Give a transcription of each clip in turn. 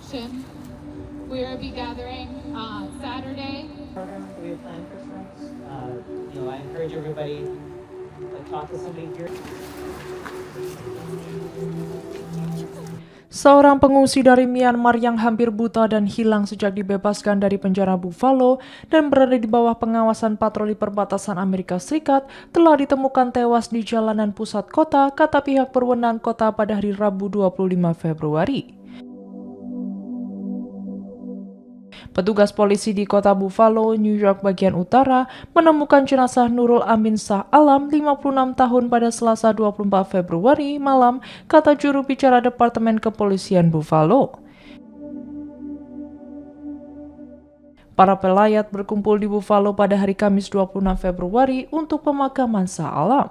election. We will be gathering Saturday. Program do we have planned for tonight? I encourage everybody to talk to somebody here. Seorang pengungsi dari Myanmar yang hampir buta dan hilang sejak dibebaskan dari penjara Buffalo dan berada di bawah pengawasan patroli perbatasan Amerika Serikat telah ditemukan tewas di jalanan pusat kota, kata pihak berwenang kota pada hari Rabu 25 Februari. Petugas polisi di kota Buffalo, New York bagian utara, menemukan jenazah Nurul Amin Shah Alam, 56 tahun pada Selasa 24 Februari malam, kata juru bicara Departemen Kepolisian Buffalo. Para pelayat berkumpul di Buffalo pada hari Kamis 26 Februari untuk pemakaman Shah Alam.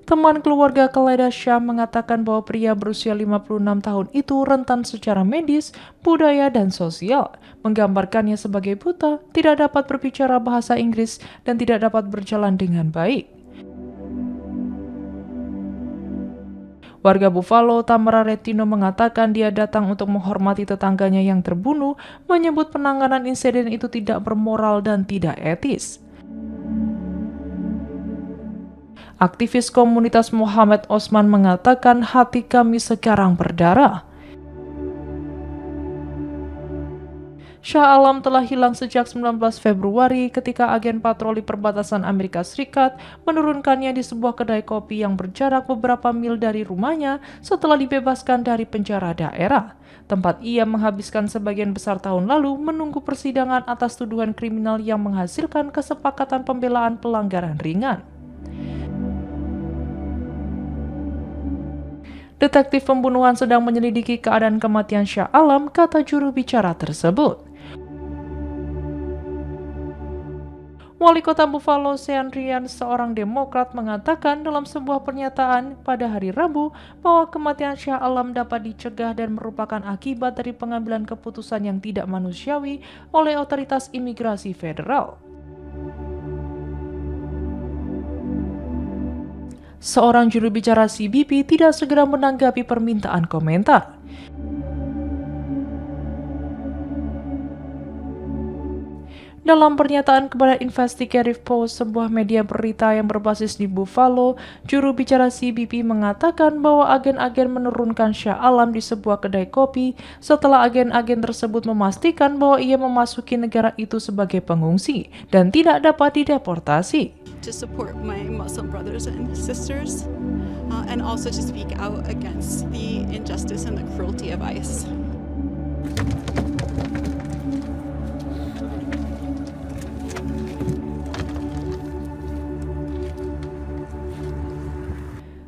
Teman keluarga Khaleda Shah mengatakan bahwa pria berusia 56 tahun itu rentan secara medis, budaya, dan sosial, menggambarkannya sebagai buta, tidak dapat berbicara bahasa Inggris, dan tidak dapat berjalan dengan baik. Warga Buffalo, Tamara Retino mengatakan dia datang untuk menghormati tetangganya yang terbunuh, menyebut penanganan insiden itu tidak bermoral dan tidak etis. Aktivis komunitas Muhammad Osman mengatakan hati kami sekarang berdarah. Shah Alam telah hilang sejak 19 Februari ketika agen patroli perbatasan Amerika Serikat menurunkannya di sebuah kedai kopi yang berjarak beberapa mil dari rumahnya setelah dibebaskan dari penjara daerah, tempat ia menghabiskan sebagian besar tahun lalu menunggu persidangan atas tuduhan kriminal yang menghasilkan kesepakatan pembelaan pelanggaran ringan. Detektif pembunuhan sedang menyelidiki keadaan kematian Shah Alam, kata juru bicara tersebut. Wali kota Buffalo, Sean Ryan, seorang Demokrat, mengatakan dalam sebuah pernyataan pada hari Rabu bahwa kematian Shah Alam dapat dicegah dan merupakan akibat dari pengambilan keputusan yang tidak manusiawi oleh otoritas imigrasi federal. Seorang juru bicara CBP tidak segera menanggapi permintaan komentar. Dalam pernyataan kepada Investigative Post, sebuah media berita yang berbasis di Buffalo, juru bicara CBP mengatakan bahwa agen-agen menurunkan Shah Alam di sebuah kedai kopi setelah agen-agen tersebut memastikan bahwa ia memasuki negara itu sebagai pengungsi dan tidak dapat dideportasi. To support my Muslim brothers and sisters, and also to speak out against the injustice and the cruelty of ICE.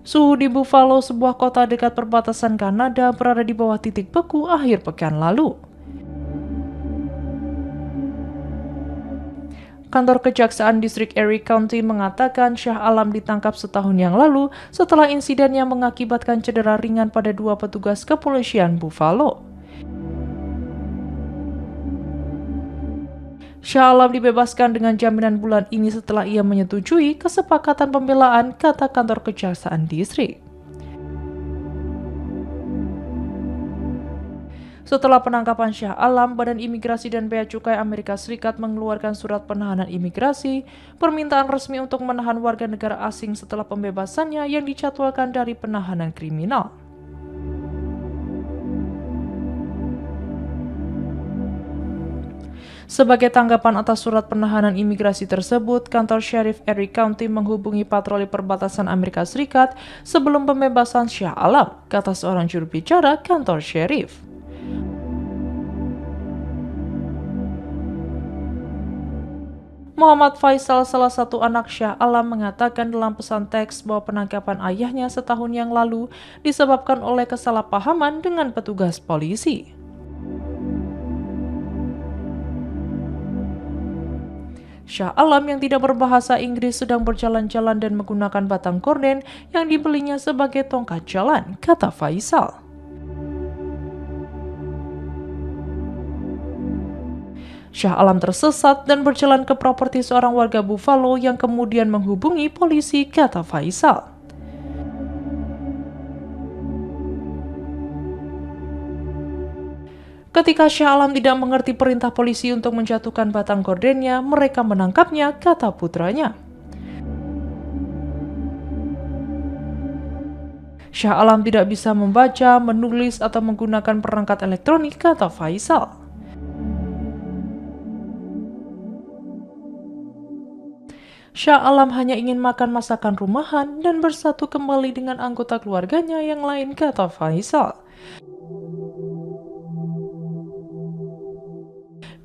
Suhu di Buffalo, sebuah kota dekat perbatasan Kanada, berada di bawah titik beku akhir pekan lalu. Kantor Kejaksaan Distrik Erie County mengatakan Shah Alam ditangkap setahun yang lalu setelah insiden yang mengakibatkan cedera ringan pada dua petugas kepolisian Buffalo. Shah Alam dibebaskan dengan jaminan bulan ini setelah ia menyetujui kesepakatan pembelaan, kata Kantor Kejaksaan Distrik. Setelah penangkapan Shah Alam, Badan Imigrasi dan Bea Cukai Amerika Serikat mengeluarkan surat penahanan imigrasi, permintaan resmi untuk menahan warga negara asing setelah pembebasannya yang dijadwalkan dari penahanan kriminal. Sebagai tanggapan atas surat penahanan imigrasi tersebut, kantor Sheriff Erie County menghubungi patroli perbatasan Amerika Serikat sebelum pembebasan Shah Alam, kata seorang juru bicara kantor Sheriff. Muhammad Faisal, salah satu anak Shah Alam, mengatakan dalam pesan teks bahwa penangkapan ayahnya setahun yang lalu disebabkan oleh kesalahpahaman dengan petugas polisi. Shah Alam yang tidak berbahasa Inggris sedang berjalan-jalan dan menggunakan batang korden yang dibelinya sebagai tongkat jalan, kata Faisal. Shah Alam tersesat dan berjalan ke properti seorang warga Buffalo yang kemudian menghubungi polisi, kata Faisal. Ketika Shah Alam tidak mengerti perintah polisi untuk menjatuhkan batang gordennya, mereka menangkapnya, kata putranya. Shah Alam tidak bisa membaca, menulis, atau menggunakan perangkat elektronik, kata Faisal. Shah Alam hanya ingin makan masakan rumahan dan bersatu kembali dengan anggota keluarganya yang lain, kata Faisal.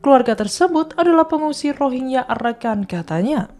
Keluarga tersebut adalah pengungsi Rohingya Arakan, katanya.